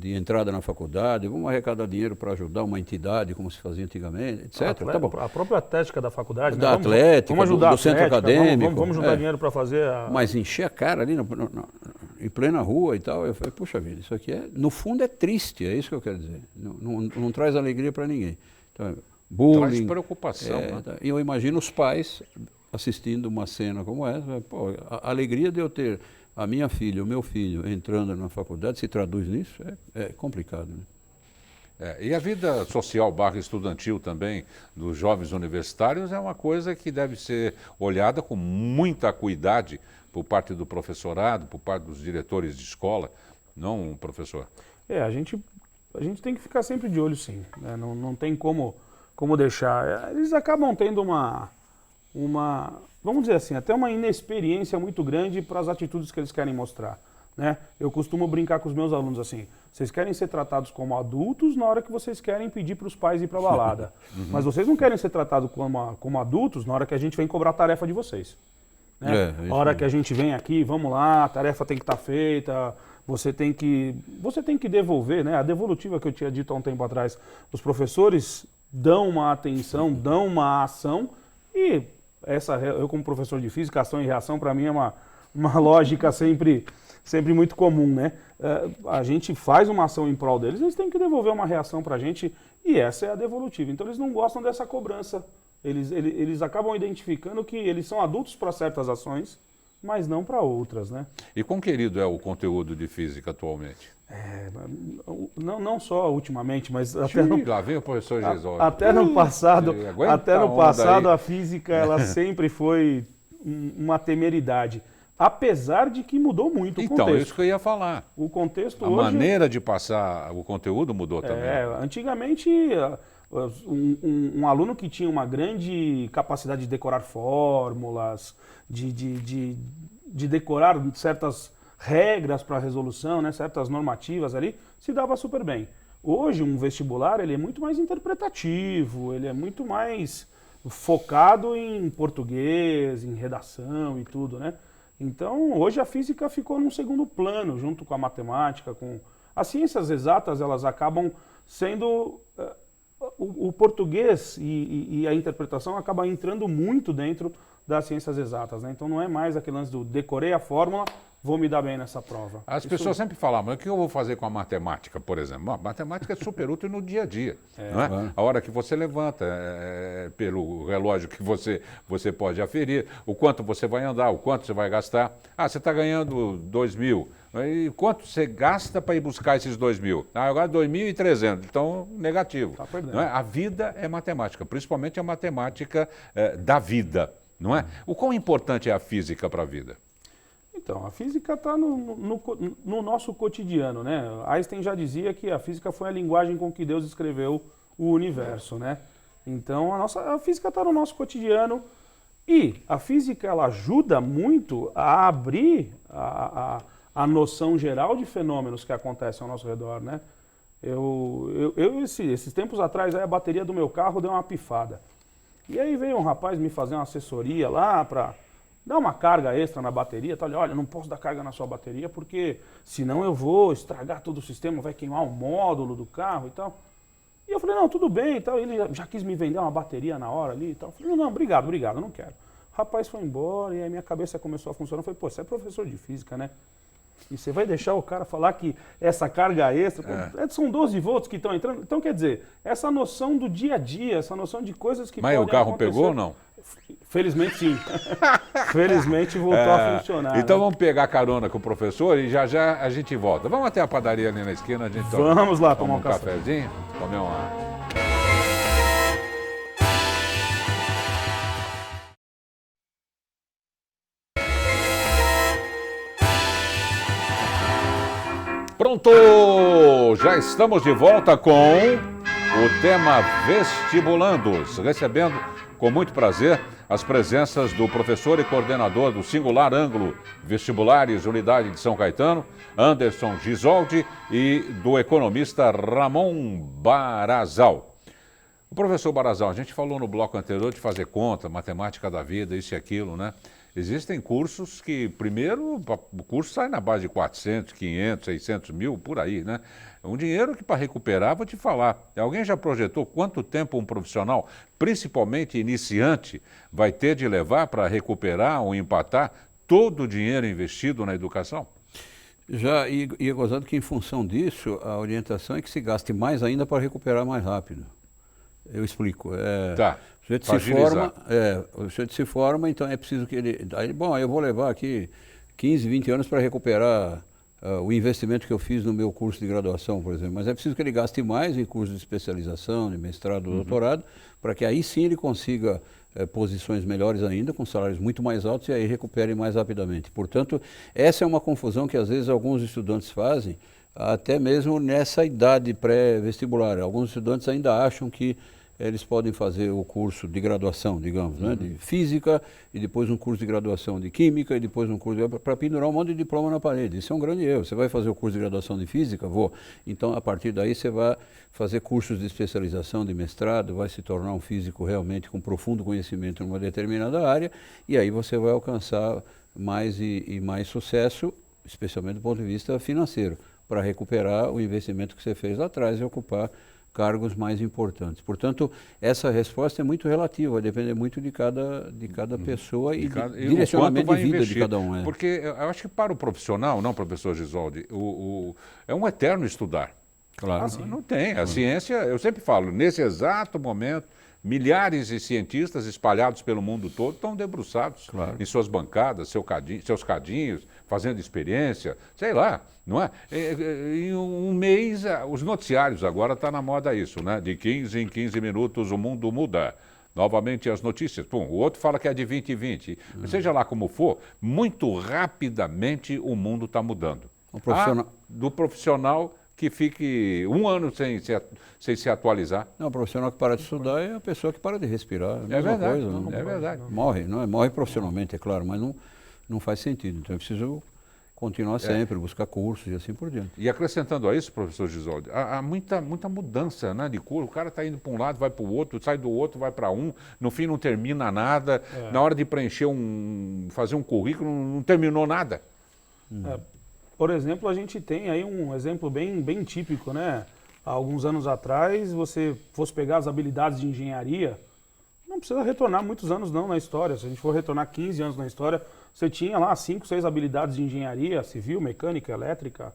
Speaker 5: entrada na faculdade, vamos arrecadar dinheiro para ajudar uma entidade, como se fazia antigamente, etc.
Speaker 4: Tá bom. A própria atlética da faculdade,
Speaker 5: da Atlética,
Speaker 4: vamos ajudar
Speaker 5: do centro acadêmico.
Speaker 4: Vamos juntar dinheiro para fazer
Speaker 5: Mas encher a cara ali em plena rua e tal, eu falei, puxa vida, isso aqui no fundo é triste, é isso que eu quero dizer. Não traz alegria para ninguém. Então, bullying.
Speaker 2: Traz preocupação. Né?
Speaker 5: E eu imagino os pais assistindo uma cena como essa, pô, a alegria de eu ter a minha filha, o meu filho entrando na faculdade, se traduz nisso, é complicado. Né?
Speaker 2: E a vida social estudantil também dos jovens universitários é uma coisa que deve ser olhada com muita acuidade por parte do professorado, por parte dos diretores de escola, não, professor?
Speaker 4: A gente tem que ficar sempre de olho, sim. Né? Não tem como deixar. Eles acabam tendo uma, vamos dizer assim, até uma inexperiência muito grande para as atitudes que eles querem mostrar. Né? Eu costumo brincar com os meus alunos assim, vocês querem ser tratados como adultos na hora que vocês querem pedir para os pais ir para a balada. Mas vocês não querem ser tratados como adultos na hora que a gente vem cobrar a tarefa de vocês. Né? A hora que a gente vem aqui, vamos lá, a tarefa tem que estar feita, você tem que devolver, né? A devolutiva que eu tinha dito há um tempo atrás, os professores dão uma atenção, dão uma ação e eu como professor de física, ação e reação para mim é uma lógica sempre muito comum, né? A gente faz uma ação em prol deles, eles têm que devolver uma reação para a gente e essa é a devolutiva. Então eles não gostam dessa cobrança, eles acabam identificando que eles são adultos para certas ações, mas não para outras, né?
Speaker 2: E quão querido é o conteúdo de física atualmente?
Speaker 4: Não só ultimamente, mas
Speaker 2: lá vem o professor Geisel.
Speaker 4: Até no passado a física ela sempre foi uma temeridade. Apesar de que mudou muito o contexto.
Speaker 2: Então, isso que eu ia falar.
Speaker 4: O contexto
Speaker 2: hoje... A maneira de passar o conteúdo mudou também.
Speaker 4: Antigamente, um aluno que tinha uma grande capacidade de decorar fórmulas, de decorar certas regras para a resolução, né, certas normativas ali, se dava super bem. Hoje, um vestibular ele é muito mais interpretativo, ele é muito mais focado em português, em redação e tudo, né? Então, hoje a física ficou num segundo plano, junto com a matemática, com... As ciências exatas, elas acabam sendo... O português e a interpretação acabam entrando muito dentro das ciências exatas, né? Então, não é mais aquele lance do decorei a fórmula, vou me dar bem nessa prova.
Speaker 2: As pessoas sempre falam, mas o que eu vou fazer com a matemática, por exemplo? A matemática é super útil no dia a dia. Não é? A hora que você levanta, pelo relógio que você pode aferir, o quanto você vai andar, o quanto você vai gastar. Você está ganhando 2.000. E quanto você gasta para ir buscar esses 2.000? Agora 2.300, então negativo.
Speaker 4: Tá perdendo.
Speaker 2: Não é? A vida é matemática, principalmente a matemática da vida. Não é? O quão importante é a física para a vida?
Speaker 4: Então, a física está no nosso cotidiano, né? Einstein já dizia que a física foi a linguagem com que Deus escreveu o universo, né? Então, a física está no nosso cotidiano e a física ela ajuda muito a abrir a noção geral de fenômenos que acontecem ao nosso redor, né? Esses tempos atrás, a bateria do meu carro deu uma pifada. E aí veio um rapaz me fazer uma assessoria lá para dá uma carga extra na bateria, tá? Olha, não posso dar carga na sua bateria porque senão eu vou estragar todo o sistema, vai queimar o módulo do carro e tal. E eu falei, não, tudo bem e tal. Ele já quis me vender uma bateria na hora ali e tal. Eu falei, não, obrigado, eu não quero. O rapaz foi embora e aí minha cabeça começou a funcionar. Eu falei, pô, você é professor de física, né? E você vai deixar o cara falar que essa carga extra, são 12 volts que estão entrando. Então, quer dizer, essa noção do dia a dia, essa noção de coisas que
Speaker 2: Mas
Speaker 4: podem
Speaker 2: o carro
Speaker 4: acontecer.
Speaker 2: pegou ou não?
Speaker 4: Felizmente sim. Felizmente voltou a funcionar.
Speaker 2: Então
Speaker 4: né?
Speaker 2: vamos pegar carona com o professor e já a gente volta. Vamos até a padaria ali na esquina, a gente
Speaker 4: Vamos lá
Speaker 2: toma
Speaker 4: tomar um café.
Speaker 2: cafezinho, comer uma... Pronto! Já estamos de volta com o tema Vestibulandos, recebendo com muito prazer as presenças do professor e coordenador do Singular Ângulo Vestibulares, Unidade de São Caetano, Anderson Gisoldi, e do economista Ramon Barazal. O professor Barazal, a gente falou no bloco anterior de fazer conta, matemática da vida, isso e aquilo, né? Existem cursos que, primeiro, o curso sai na base de 400, 500, 600 mil, por aí, né? Um dinheiro que para recuperar, vou te falar, alguém já projetou quanto tempo um profissional, principalmente iniciante, vai ter de levar para recuperar ou empatar todo o dinheiro investido na educação?
Speaker 5: Já, e é gozado que em função disso, a orientação é que se gaste mais ainda para recuperar mais rápido. Eu explico.
Speaker 2: Tá.
Speaker 5: O sujeito se forma, então é preciso que ele... Aí, bom, eu vou levar aqui 15, 20 anos para recuperar o investimento que eu fiz no meu curso de graduação, por exemplo. Mas é preciso que ele gaste mais em curso de especialização, de mestrado, doutorado, para que aí sim ele consiga posições melhores ainda, com salários muito mais altos, e aí recupere mais rapidamente. Portanto, essa é uma confusão que às vezes alguns estudantes fazem, até mesmo nessa idade pré-vestibular. Alguns estudantes ainda acham que eles podem fazer o curso de graduação, digamos, né, de física, e depois um curso de graduação de química, e depois um curso para pendurar um monte de diploma na parede. Isso é um grande erro. Você vai fazer o curso de graduação de física? Vou. Então, a partir daí, você vai fazer cursos de especialização, de mestrado, vai se tornar um físico realmente com profundo conhecimento em uma determinada área, e aí você vai alcançar mais e mais sucesso, especialmente do ponto de vista financeiro, para recuperar o investimento que você fez lá atrás e ocupar cargos mais importantes. Portanto, essa resposta é muito relativa, vai depender muito de cada pessoa e do direcionamento de vida de cada um.
Speaker 2: Porque eu acho que para o profissional, não, professor Gisoldi, é um eterno estudar.
Speaker 5: Claro.
Speaker 2: Não tem. A ciência, eu sempre falo, nesse exato momento, milhares de cientistas espalhados pelo mundo todo estão debruçados em suas bancadas, seus cadinhos, fazendo experiência, sei lá, não é? Em um mês, os noticiários agora está na moda isso, né? De 15 em 15 minutos o mundo muda. Novamente as notícias. Pum, o outro fala que é de 20 em 20. Seja lá como for, muito rapidamente o mundo está mudando. Do profissional que fique um ano sem se atualizar.
Speaker 5: Não, o profissional que para de estudar é a pessoa que para de respirar.
Speaker 2: É verdade,
Speaker 5: coisa,
Speaker 2: é verdade.
Speaker 5: Morre, não é? Morre profissionalmente, é claro, mas não faz sentido. Então é preciso continuar sempre, buscar cursos e assim por diante.
Speaker 2: E acrescentando a isso, professor Gisoldi, há muita mudança, né, de curso. O cara está indo para um lado, vai para o outro, sai do outro, vai para um, no fim não termina nada, na hora de preencher fazer um currículo, não terminou nada.
Speaker 4: Por exemplo, a gente tem aí um exemplo bem típico, né? Há alguns anos atrás, você fosse pegar as habilidades de engenharia, não precisa retornar muitos anos não na história. Se a gente for retornar 15 anos na história, você tinha lá 5, 6 habilidades de engenharia, civil, mecânica, elétrica.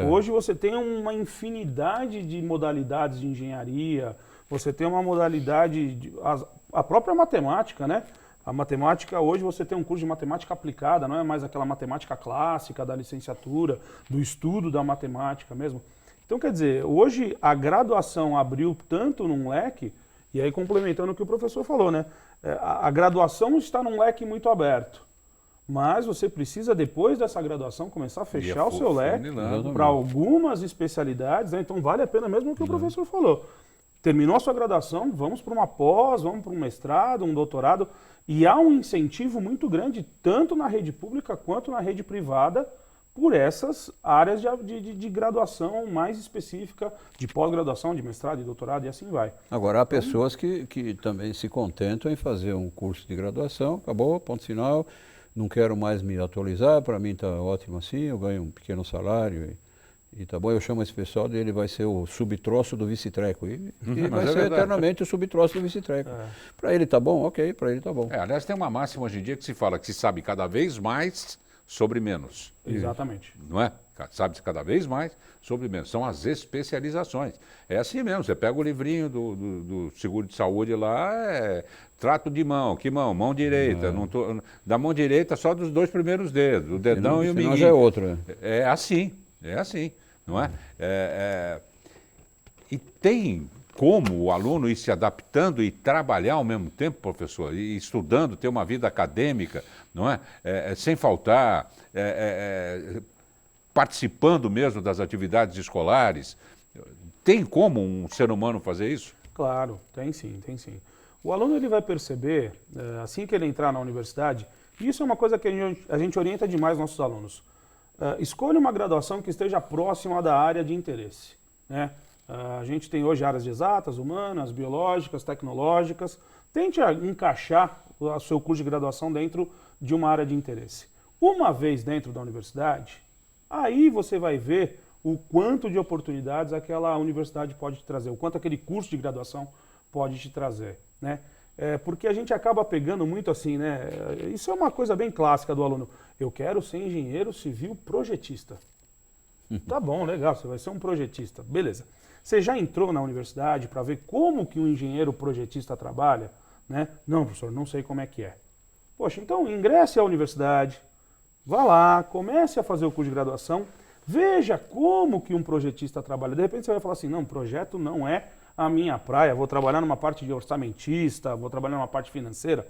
Speaker 4: Hoje você tem uma infinidade de modalidades de engenharia, você tem uma modalidade, a própria matemática, né? A matemática, hoje você tem um curso de matemática aplicada, não é mais aquela matemática clássica da licenciatura, do estudo da matemática mesmo. Então, quer dizer, hoje a graduação abriu tanto num leque, e aí complementando o que o professor falou, né? A graduação está num leque muito aberto, mas você precisa, depois dessa graduação, começar a fechar o seu leque para algumas especialidades, né? Então vale a pena mesmo o que o professor falou. Terminou a sua graduação, vamos para uma pós, vamos para um mestrado, um doutorado, e há um incentivo muito grande, tanto na rede pública quanto na rede privada, por essas áreas de graduação mais específica, de pós-graduação, de mestrado, de doutorado e assim vai.
Speaker 5: Agora, há pessoas que também se contentam em fazer um curso de graduação, acabou, ponto final, não quero mais me atualizar, para mim está ótimo assim, eu ganho um pequeno salário e tá bom, eu chamo esse pessoal dele, vai ser o subtroço do vice-treco. E vai ser eternamente o subtroço do vice-treco. Para ele tá bom? Ok, para ele tá bom.
Speaker 2: Aliás, tem uma máxima hoje em dia que se fala que se sabe cada vez mais sobre menos.
Speaker 4: Exatamente.
Speaker 2: Não é? Sabe-se cada vez mais sobre menos. São as especializações. É assim mesmo, você pega o livrinho do seguro de saúde lá, trato de mão, que mão? Mão direita. Da mão direita só dos 2 primeiros dedos, o dedão e o mindinho.
Speaker 5: Já é outro.
Speaker 2: É assim, não é? E tem como o aluno ir se adaptando e trabalhar ao mesmo tempo, professor, e estudando, ter uma vida acadêmica, não é? Sem faltar, participando mesmo das atividades escolares. Tem como um ser humano fazer isso?
Speaker 4: Claro, tem sim, tem sim. O aluno ele vai perceber, assim que ele entrar na universidade, e isso é uma coisa que a gente orienta demais nossos alunos. Escolha uma graduação que esteja próxima da área de interesse, né? A gente tem hoje áreas de exatas, humanas, biológicas, tecnológicas. Tente encaixar o seu curso de graduação dentro de uma área de interesse. Uma vez dentro da universidade, aí você vai ver o quanto de oportunidades aquela universidade pode te trazer, o quanto aquele curso de graduação pode te trazer, né? Porque a gente acaba pegando muito assim, né? Isso é uma coisa bem clássica do aluno. Eu quero ser engenheiro civil projetista. Tá bom, legal, você vai ser um projetista, beleza. Você já entrou na universidade para ver como que um engenheiro projetista trabalha, né? Não, professor, não sei como é que é. Poxa, então ingresse à universidade, vá lá, comece a fazer o curso de graduação, veja como que um projetista trabalha. De repente você vai falar assim, não, projeto não é a minha praia, vou trabalhar numa parte de orçamentista, vou trabalhar numa parte financeira.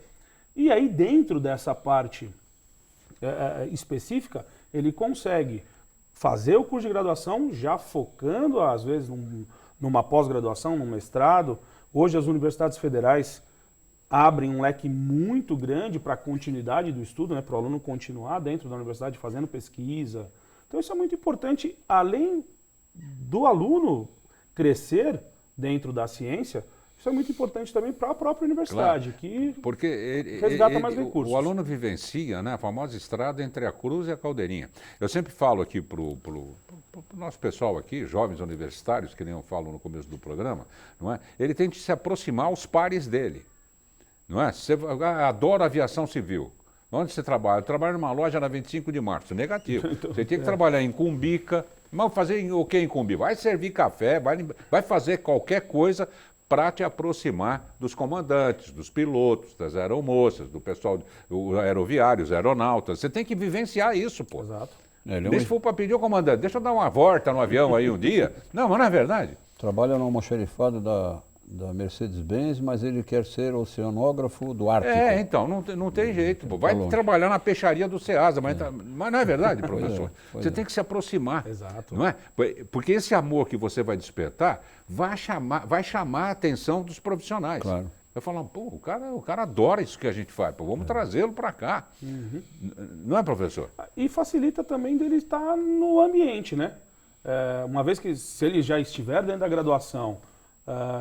Speaker 4: E aí dentro dessa parte específica, ele consegue fazer o curso de graduação já focando, às vezes, numa pós-graduação, num mestrado. Hoje as universidades federais abrem um leque muito grande para a continuidade do estudo, né, para o aluno continuar dentro da universidade fazendo pesquisa. Então isso é muito importante, além do aluno crescer dentro da ciência, isso é muito importante também para a própria universidade, claro, que
Speaker 2: porque
Speaker 4: resgata mais recursos.
Speaker 2: O aluno vivencia, né, a famosa estrada entre a cruz e a caldeirinha. Eu sempre falo aqui para o nosso pessoal aqui, jovens universitários, que nem eu falo no começo do programa, não é? Ele tem que se aproximar aos pares dele. Não é? Você adora aviação civil. Onde você trabalha? Eu trabalho numa loja na 25 de março. Negativo. Então, você tem que trabalhar em Cumbica. Mas fazer o que em Cumbica? Vai servir café, vai fazer qualquer coisa para te aproximar dos comandantes, dos pilotos, das aeromoças, do pessoal, aeroviários, aeronautas. Você tem que vivenciar isso, pô.
Speaker 4: Exato.
Speaker 2: Se for para pedir ao comandante, deixa eu dar uma volta no avião aí um dia. Não, mas não é verdade.
Speaker 5: Trabalha numa almoxarifado da Mercedes-Benz, mas ele quer ser oceanógrafo do Ártico.
Speaker 2: Então, não tem jeito. Pô. Vai trabalhar na peixaria do Ceasa, mas não é verdade, professor? Você tem que se aproximar.
Speaker 4: Exato.
Speaker 2: Não é? Porque esse amor que você vai despertar vai chamar a atenção dos profissionais.
Speaker 5: Claro.
Speaker 2: Vai falar, pô, o cara adora isso que a gente faz, pô, vamos trazê-lo para cá. Não é, professor?
Speaker 4: E facilita também dele estar no ambiente, né? Uma vez que, se ele já estiver dentro da graduação,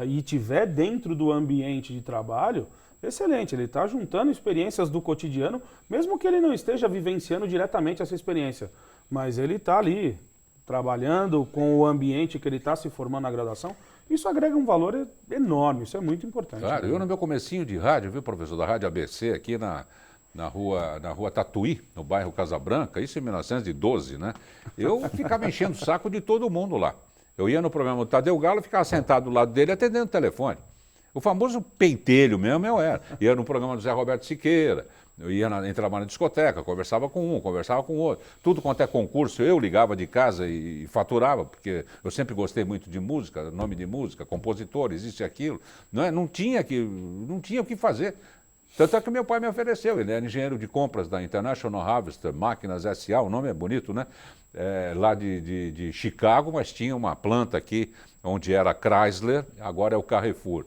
Speaker 4: e estiver dentro do ambiente de trabalho, excelente, ele está juntando experiências do cotidiano, mesmo que ele não esteja vivenciando diretamente essa experiência, mas ele está ali, trabalhando com o ambiente que ele está se formando na graduação, isso agrega um valor enorme, isso é muito importante.
Speaker 2: Claro, eu no meu comecinho de rádio, viu, professor, da Rádio ABC, aqui na rua Tatuí, no bairro Casa Branca, isso em 1912, né? Eu ficava enchendo o saco de todo mundo lá. Eu ia no programa do Tadeu Galo, ficava sentado do lado dele atendendo o telefone. O famoso pentelho mesmo eu era. Ia no programa do Zé Roberto Siqueira, eu entrava na discoteca, conversava com um, conversava com o outro. Tudo quanto é concurso, eu ligava de casa e faturava, porque eu sempre gostei muito de música, nome de música, compositores, isso e aquilo. Não tinha o que fazer. Tanto é que meu pai me ofereceu, ele era engenheiro de compras da International Harvester Máquinas S.A., o nome é bonito, né? Lá de Chicago, mas tinha uma planta aqui, onde era Chrysler, agora é o Carrefour.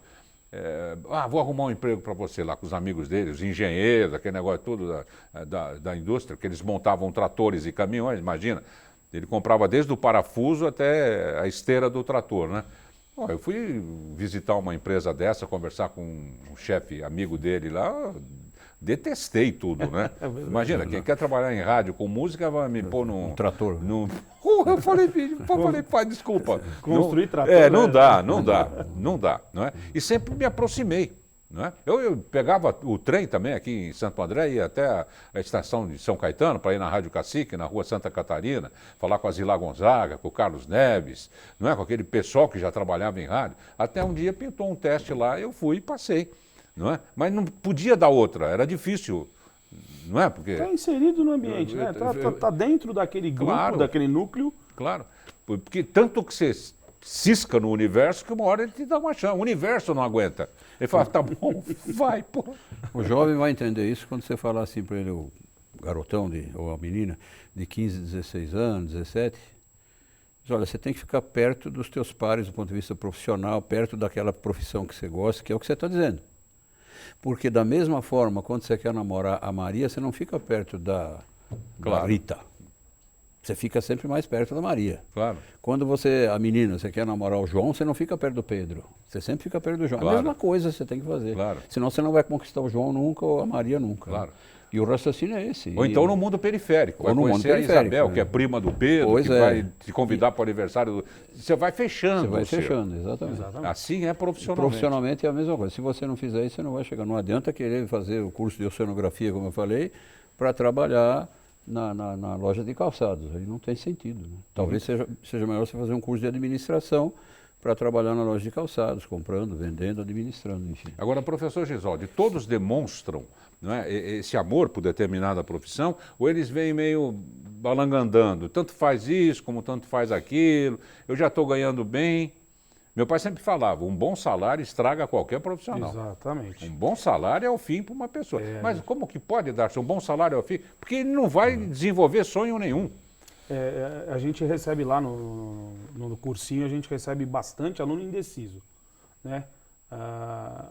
Speaker 2: Vou arrumar um emprego para você lá, com os amigos dele, os engenheiros, aquele negócio tudo da indústria, que eles montavam tratores e caminhões, imagina. Ele comprava desde o parafuso até a esteira do trator, né? Bom, eu fui visitar uma empresa dessa, conversar com um chefe amigo dele lá, detestei tudo, né? Imagina, quem quer trabalhar em rádio com música vai me pôr num...
Speaker 5: trator.
Speaker 2: Eu falei, pai, desculpa.
Speaker 4: Construir trator.
Speaker 2: Não dá, não é? E sempre me aproximei. Não é? Eu pegava o trem também aqui em Santo André, ia até a estação de São Caetano para ir na Rádio Cacique, na rua Santa Catarina, falar com a Zilá Gonzaga, com o Carlos Neves, não é? Com aquele pessoal que já trabalhava em rádio. Até um dia pintou um teste lá, eu fui e passei. Não é? Mas não podia dar outra, era difícil. Não é? Porque
Speaker 4: está inserido no ambiente, né? Tá dentro daquele grupo,
Speaker 2: claro,
Speaker 4: daquele núcleo.
Speaker 2: Claro, porque tanto que você cisca no universo que uma hora ele te dá uma chance. O universo não aguenta. Ele fala, tá bom, vai, pô.
Speaker 5: O jovem vai entender isso quando você falar assim para ele, o garotão ou a menina de 15, 16 anos, 17. Diz, olha, você tem que ficar perto dos teus pares do ponto de vista profissional, perto daquela profissão que você gosta, que é o que você está dizendo. Porque da mesma forma, quando você quer namorar a Maria, você não fica perto da Rita. Você fica sempre mais perto da Maria.
Speaker 2: Claro.
Speaker 5: Quando a menina, você quer namorar o João, você não fica perto do Pedro. Você sempre fica perto do João.
Speaker 2: Claro.
Speaker 5: A mesma coisa você tem que fazer.
Speaker 2: Claro.
Speaker 5: Senão você não vai conquistar o João nunca ou a Maria nunca.
Speaker 2: Claro.
Speaker 5: E o raciocínio é esse.
Speaker 2: Ou então no mundo periférico.
Speaker 5: Ou
Speaker 2: vai
Speaker 5: no mundo
Speaker 2: conhecer
Speaker 5: periférico,
Speaker 2: a Isabel,
Speaker 5: né?
Speaker 2: que é prima do Pedro,
Speaker 5: Pois
Speaker 2: que
Speaker 5: é.
Speaker 2: vai te convidar para o aniversário. Você vai fechando.
Speaker 5: Você vai
Speaker 2: o seu.
Speaker 5: fechando, exatamente.
Speaker 2: Assim é profissionalmente.
Speaker 5: Profissionalmente é a mesma coisa. Se você não fizer isso, você não vai chegar. Não adianta querer fazer o curso de oceanografia, como eu falei, para trabalhar na loja de calçados. Aí não tem sentido. Né? Talvez seja melhor você fazer um curso de administração para trabalhar na loja de calçados, comprando, vendendo, administrando, enfim.
Speaker 2: Agora, professor Gesualdi, todos demonstram, não é, esse amor por determinada profissão, ou eles vêm meio balangandando? Tanto faz isso, como tanto faz aquilo, eu já estou ganhando bem. Meu pai sempre falava, um bom salário estraga qualquer profissional.
Speaker 4: Exatamente.
Speaker 2: Um bom salário é o fim para uma pessoa. Mas como que pode dar-se um bom salário ao fim? Porque ele não vai desenvolver sonho nenhum.
Speaker 4: A gente recebe lá no cursinho, a gente recebe bastante aluno indeciso, né?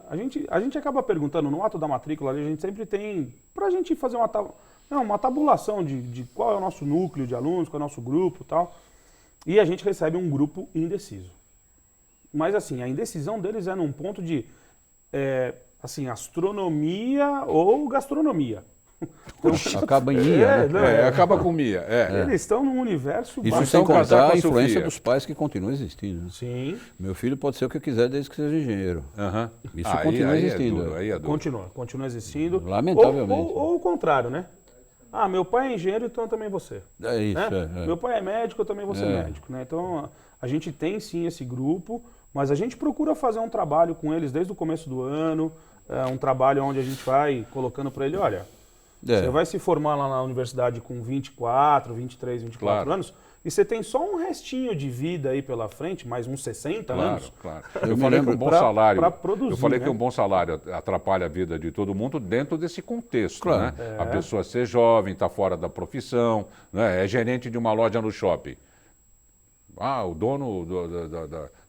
Speaker 4: A gente acaba perguntando, no ato da matrícula, a gente sempre tem, para a gente fazer uma tabulação de qual é o nosso núcleo de alunos, qual é o nosso grupo e tal, e a gente recebe um grupo indeciso. Mas assim, a indecisão deles é num ponto de, assim, astronomia ou gastronomia.
Speaker 5: Então, acaba em IA, né?
Speaker 2: Acaba com IA.
Speaker 4: Eles estão num universo...
Speaker 5: Isso sem contar a influência dos pais que continua existindo. Né?
Speaker 4: Sim.
Speaker 5: Meu filho pode ser o que eu quiser desde que seja engenheiro. Isso
Speaker 2: aí,
Speaker 5: continua existindo.
Speaker 2: É duro.
Speaker 4: Continua existindo.
Speaker 5: Lamentavelmente.
Speaker 4: Ou o contrário, né? Ah, meu pai é engenheiro, então também você.
Speaker 5: É isso,
Speaker 4: né? Meu pai é médico, eu também vou ser médico. Né? Então, a gente tem sim esse grupo, mas a gente procura fazer um trabalho com eles desde o começo do ano, um trabalho onde a gente vai colocando para ele, olha, você vai se formar lá na universidade com 24, 23, 24 anos, e você tem só um restinho de vida aí pela frente, mais uns 60 anos.
Speaker 2: Claro. Eu falei que um bom salário,
Speaker 4: produzir,
Speaker 2: eu falei que um bom salário atrapalha a vida de todo mundo dentro desse contexto, né? A pessoa ser jovem, está fora da profissão, né? É gerente de uma loja no shopping. O dono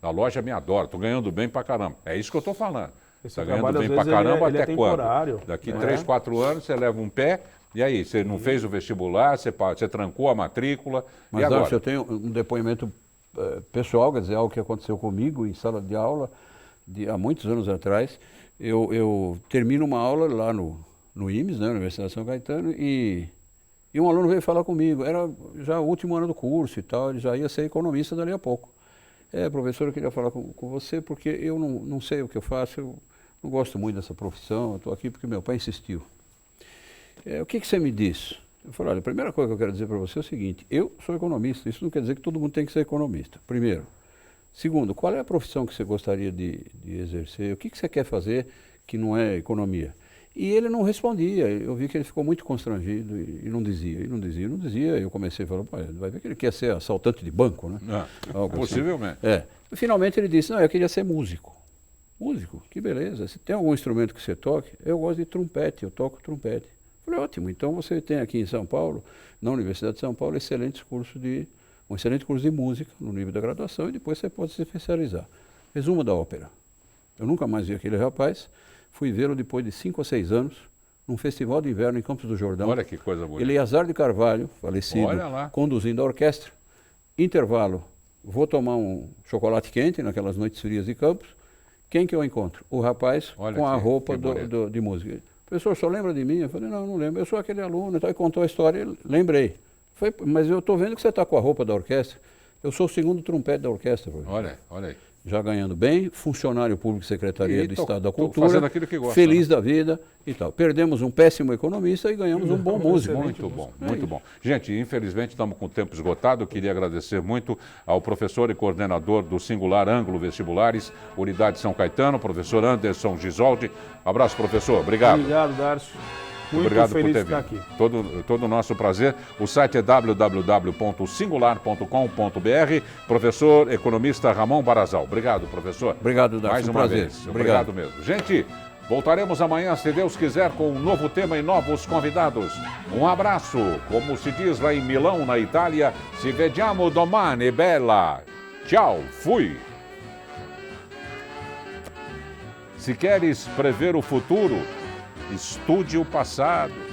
Speaker 2: da loja me adora, estou ganhando bem pra caramba. É isso que eu estou falando. Está ganhando bem pra caramba até quando? Daqui 3, 4 anos você leva um pé, e aí? Você não fez o vestibular, você trancou a matrícula,
Speaker 5: Mas
Speaker 2: e agora?
Speaker 5: Antes, eu tenho um depoimento pessoal, quer dizer, algo que aconteceu comigo em sala de aula, há muitos anos atrás. Eu termino uma aula lá no IMES, né, Universidade de São Caetano, e um aluno veio falar comigo, era já o último ano do curso e tal, ele já ia ser economista dali a pouco. Professor, eu queria falar com você porque eu não sei o que eu faço, eu não gosto muito dessa profissão, eu estou aqui porque meu pai insistiu. O que você me diz? Eu falei, olha, a primeira coisa que eu quero dizer para você é o seguinte, eu sou economista, isso não quer dizer que todo mundo tem que ser economista, primeiro. Segundo, qual é a profissão que você gostaria de exercer? O que você quer fazer que não é economia? E ele não respondia, eu vi que ele ficou muito constrangido e não dizia. Eu comecei a falar, vai ver que ele quer ser assaltante de banco, né?
Speaker 2: Possivelmente.
Speaker 5: Assim. Finalmente ele disse, não, eu queria ser músico. Músico? Que beleza. Se tem algum instrumento que você toque, eu gosto de trompete, eu toco trompete. Falei, ótimo, então você tem aqui em São Paulo, na Universidade de São Paulo, um excelente curso de música no nível da graduação e depois você pode se especializar. Resumo da ópera. Eu nunca mais vi aquele rapaz. Fui vê-lo depois de 5 a 6 anos, num festival de inverno em Campos do Jordão.
Speaker 2: Olha que coisa bonita.
Speaker 5: Eleazar de Carvalho, falecido, conduzindo a orquestra. Intervalo, vou tomar um chocolate quente naquelas noites frias de Campos. Quem que eu encontro? O rapaz com a roupa de música. professor, só lembra de mim? Eu falei, não lembro, eu sou aquele aluno, e contou a história, lembrei. Falei, mas eu estou vendo que você está com a roupa da orquestra. Eu sou o segundo trompete da orquestra, professor.
Speaker 2: Olha aí.
Speaker 5: Já ganhando bem, funcionário público de Secretaria do Estado da Cultura,
Speaker 2: fazendo aquilo que gosta,
Speaker 5: feliz da vida e tal. Perdemos um péssimo economista e ganhamos um bom músico.
Speaker 2: Muito bom, muito bom. Gente, infelizmente estamos com o tempo esgotado. Eu queria agradecer muito ao professor e coordenador do Singular Ângulo Vestibulares, Unidade São Caetano, professor Anderson Gisoldi. Abraço, professor. Obrigado.
Speaker 4: Obrigado, Darcio. Muito
Speaker 2: obrigado
Speaker 4: feliz
Speaker 2: por ter
Speaker 4: de estar
Speaker 2: vindo.
Speaker 4: aqui.
Speaker 2: Todo o nosso prazer. O site é www.singular.com.br. Professor economista Ramon Barazal. Obrigado, professor.
Speaker 5: Obrigado, Darcio.
Speaker 2: Mais uma
Speaker 5: prazer.
Speaker 2: vez. Obrigado mesmo. Gente, voltaremos amanhã, se Deus quiser, com um novo tema e novos convidados. Um abraço. Como se diz lá em Milão, na Itália, ci vediamo domani, bella. Tchau, fui. Se queres prever o futuro, estude o passado.